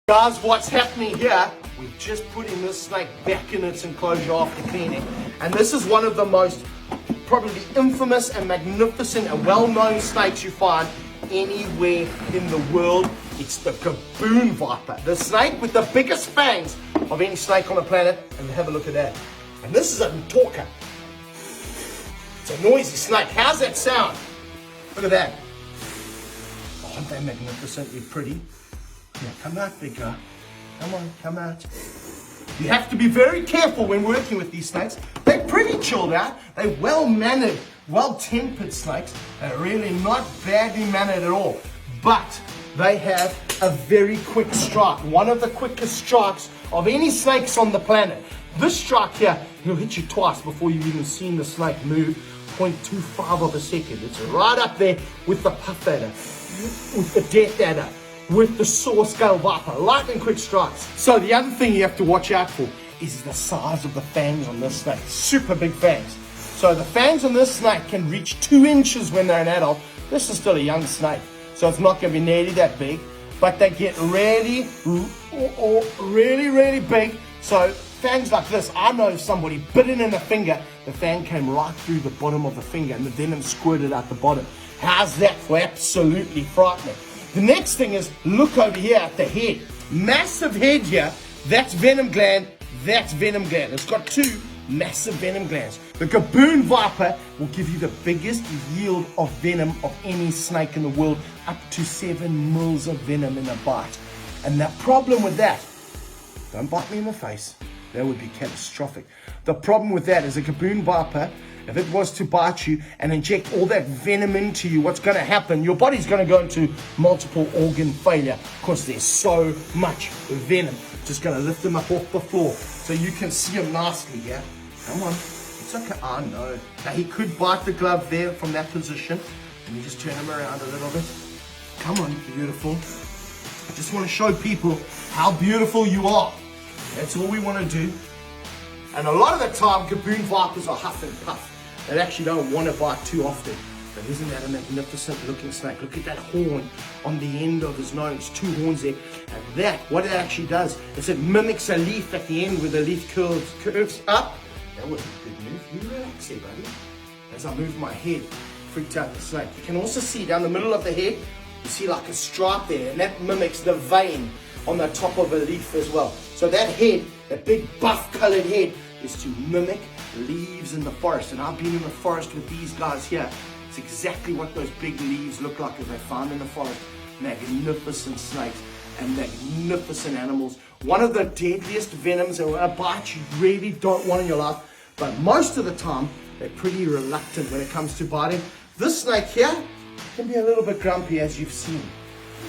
Guys, what's happening here? We're just putting this snake back in its enclosure after cleaning. And this is one of the most probably infamous and magnificent and well-known snakes you find anywhere in the world. It's the gaboon viper, the snake with the biggest fangs of any snake on the planet. And have a look at that. And this is a talker. It's a noisy snake. How's that sound? Look at that. Oh, aren't they magnificently pretty? Yeah, come out, big guy. Come on, come out. You have to be very careful when working with these snakes. They're pretty chilled out. They're well-mannered, well-tempered snakes. They're really not badly mannered at all. But they have a very quick strike. One of the quickest strikes of any snakes on the planet. This strike here, he'll hit you twice before you've even seen the snake move. 0.25 of a second. It's right up there with the puff adder, with the death adder, with the saw scale viper, lightning quick strikes. So the other thing you have to watch out for is the size of the fangs on this snake. Super big fangs. So the fangs on this snake can reach 2 inches when they're an adult. This is still a young snake, so it's not going to be nearly that big, but they get really big. So fangs like this, I know if somebody bit it in the finger, the fang came right through the bottom of the finger and the venom squirted out the bottom. How's that for absolutely frightening? The next thing is, look over here at the head. Massive head here. That's venom gland. That's venom gland. It's got 2 massive venom glands. The gaboon viper will give you the biggest yield of venom of any snake in the world, up to 7 mils of venom in a bite. And the problem with that, don't bite me in the face. That would be catastrophic. The problem with that is a gaboon viper, if it was to bite you and inject all that venom into you, what's going to happen? Your body's going to go into multiple organ failure because there's so much venom. Just going to lift him up off the floor so you can see him nicely here. Come on. It's okay. Oh, no. Now, he could bite the glove there from that position. Let me just turn him around a little bit. Come on, beautiful. I just want to show people how beautiful you are. That's all we want to do. And a lot of the time, gaboon vipers are huff and puff. They actually don't want to bite too often. But isn't that a magnificent looking snake? Look at that horn on the end of his nose, 2 horns there. And that, what it actually does is it mimics a leaf at the end where the leaf curves up. That was a good move. You relax here, buddy. As I move my head, freaked out the snake. You can also see down the middle of the head, you see like a stripe there, and that mimics the vein on the top of a leaf as well. So that head, that big buff colored head, is to mimic leaves in the forest. And I've been in the forest with these guys here. It's exactly what those big leaves look like as they found in the forest. Magnificent snakes and magnificent animals. One of the deadliest venoms, and a bite you really don't want in your life, but most of the time they're pretty reluctant when it comes to biting. This snake here can be a little bit grumpy, as you've seen.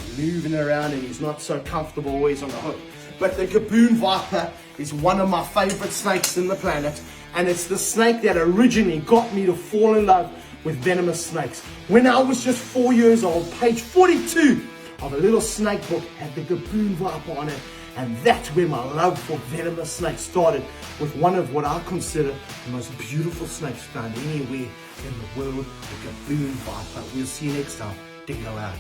He's moving around and he's not so comfortable always on the hook. But the gaboon viper is one of my favorite snakes in the planet, and it's the snake that originally got me to fall in love with venomous snakes. When I was just 4 years old, page 42 of a little snake book had the gaboon viper on it, and that's where my love for venomous snakes started, with one of what I consider the most beautiful snakes found anywhere in the world, the gaboon viper. We'll see you next time. Dingo out.